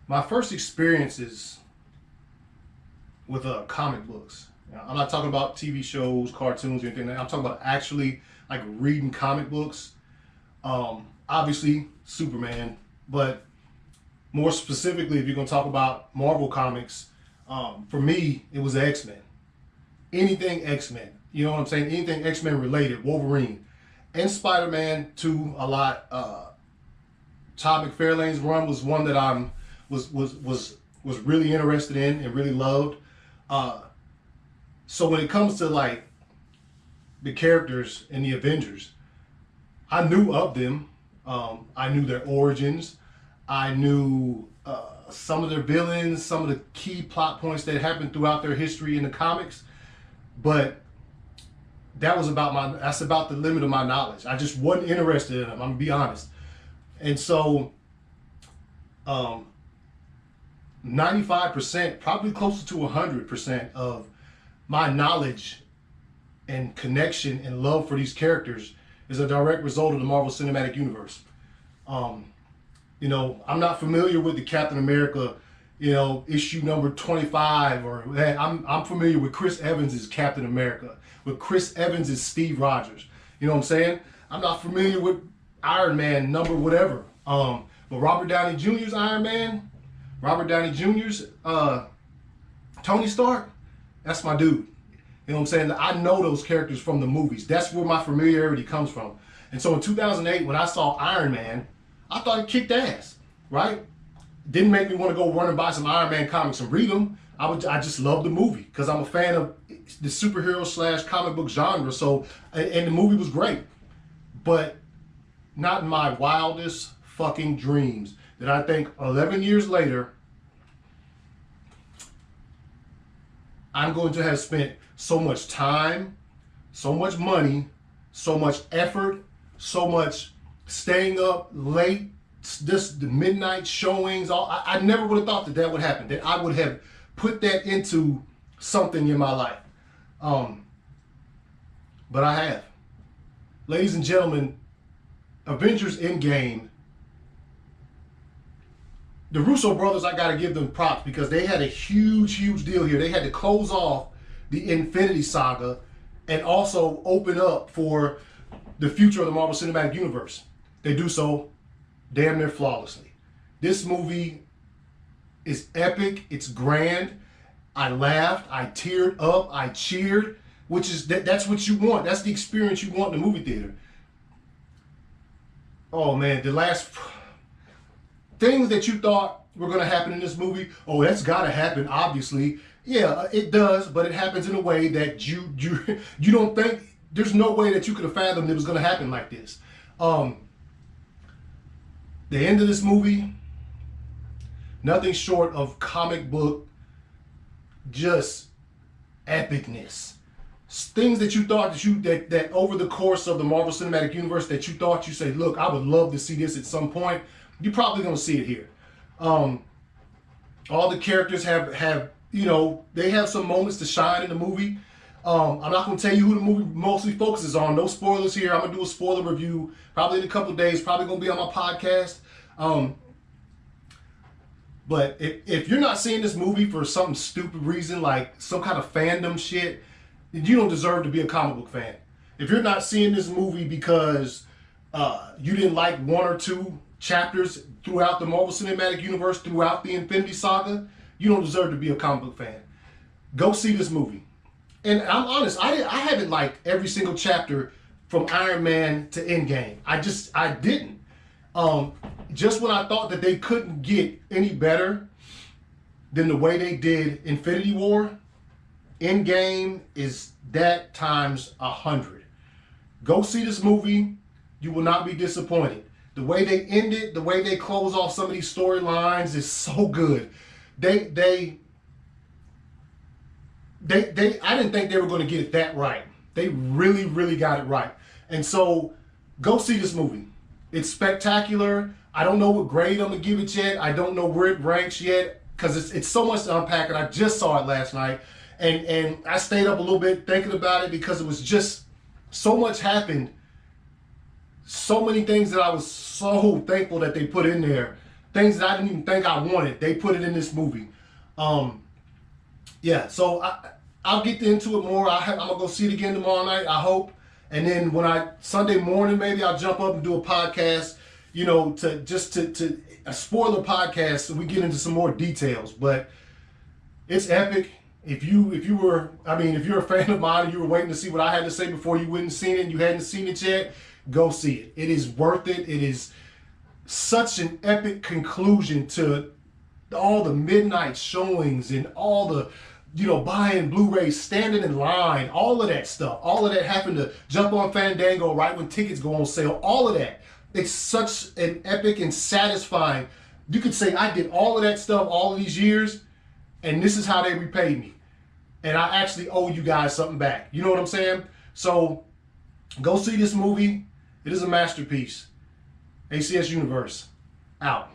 My first experiences with comic books. I'm not talking about TV shows, cartoons, or anything. I'm talking about actually like reading comic books. Obviously, Superman, but more specifically, if you're gonna talk about Marvel comics, for me, it was X Men. Anything X Men. You know what I'm saying? Anything X Men related. Wolverine and Spider Man too. A lot. Todd McFarlane's run was one that I'm was really interested in and really loved. So when it comes to like the characters in the Avengers, I knew of them. I knew their origins. I knew some of their villains, some of the key plot points that happened throughout their history in the comics. But that's about the limit of my knowledge. I just wasn't interested in them. I'm gonna be honest. And so, 95%, probably closer to 100% of my knowledge and connection and love for these characters is a direct result of the Marvel Cinematic Universe. I'm not familiar with the Captain America, issue number 25, or I'm familiar with Chris Evans as Captain America, with Chris Evans as Steve Rogers. You know what I'm saying? I'm not familiar with Iron Man number whatever. But Robert Downey Jr.'s Iron Man, Robert Downey Jr.'s Tony Stark, that's my dude. You know what I'm saying? I know those characters from the movies. That's where my familiarity comes from. And so in 2008, when I saw Iron Man, I thought it kicked ass, right? Didn't make me want to go run and buy some Iron Man comics and read them. I just love the movie because I'm a fan of the superhero / comic book genre. So, and the movie was great. But not in my wildest fucking dreams that I think 11 years later, I'm going to have spent so much time, so much money, so much effort, so much staying up late, just the midnight showings. I never would have thought that would happen, that I would have put that into something in my life. But I have. Ladies and gentlemen, Avengers Endgame, the Russo brothers, I gotta give them props because they had a huge deal here. They had to close off the Infinity Saga and also open up for the future of the Marvel Cinematic Universe. They do so damn near flawlessly. This movie is epic, it's grand. I laughed, I teared up, I cheered, which is that's what you want. That's the experience you want in the movie theater. Oh man, the last things that you thought were going to happen in this movie, oh, that's got to happen, obviously. Yeah, it does, but it happens in a way that you don't think, there's no way that you could have fathomed it was going to happen like this. The end of this movie, nothing short of comic book, just epicness. Things that you thought that over the course of the Marvel Cinematic Universe that you thought you say, look, I would love to see this at some point. You're probably gonna see it here. All the characters have they have some moments to shine in the movie. I'm not gonna tell you who the movie mostly focuses on. No spoilers here. I'm gonna do a spoiler review probably in a couple of days. Probably gonna be on my podcast. But if you're not seeing this movie for some stupid reason, like some kind of fandom shit, you don't deserve to be a comic book fan. If you're not seeing this movie because you didn't like one or two chapters throughout the Marvel Cinematic Universe, throughout the Infinity Saga, you don't deserve to be a comic book fan. Go see this movie. And I'm honest, I haven't liked every single chapter from Iron Man to Endgame. I didn't. Just when I thought that they couldn't get any better than the way they did Infinity War, Endgame is that times 100. Go see this movie. You will not be disappointed. The way they end it, the way they close off some of these storylines is so good. I didn't think they were going to get it that right. They really got it right. And so go see this movie. It's spectacular. I don't know what grade I'm going to give it yet. I don't know where it ranks yet because it's so much to unpack, and I just saw it last night. And I stayed up a little bit thinking about it because it was just so much happened. So many things that I was so thankful that they put in there. things that I didn't even think I wanted. They put it in this movie. Yeah, so I'll get into it more. I'm gonna go see it again tomorrow night, I hope. And then when Sunday morning, maybe I'll jump up and do a podcast, you know, to a spoiler podcast, so we get into some more details. But it's epic. If you're a fan of mine and you were waiting to see what I had to say before you went and seen it and you hadn't seen it yet, go see it. It is worth it. It is such an epic conclusion to all the midnight showings and all the, you know, buying Blu-rays, standing in line, all of that stuff, all of that, having to jump on Fandango right when tickets go on sale, all of that. It's such an epic and satisfying. You could say I did all of that stuff all of these years, and this is how they repaid me. And I actually owe you guys something back. You know what I'm saying? So go see this movie. It is a masterpiece. ACS Universe, out.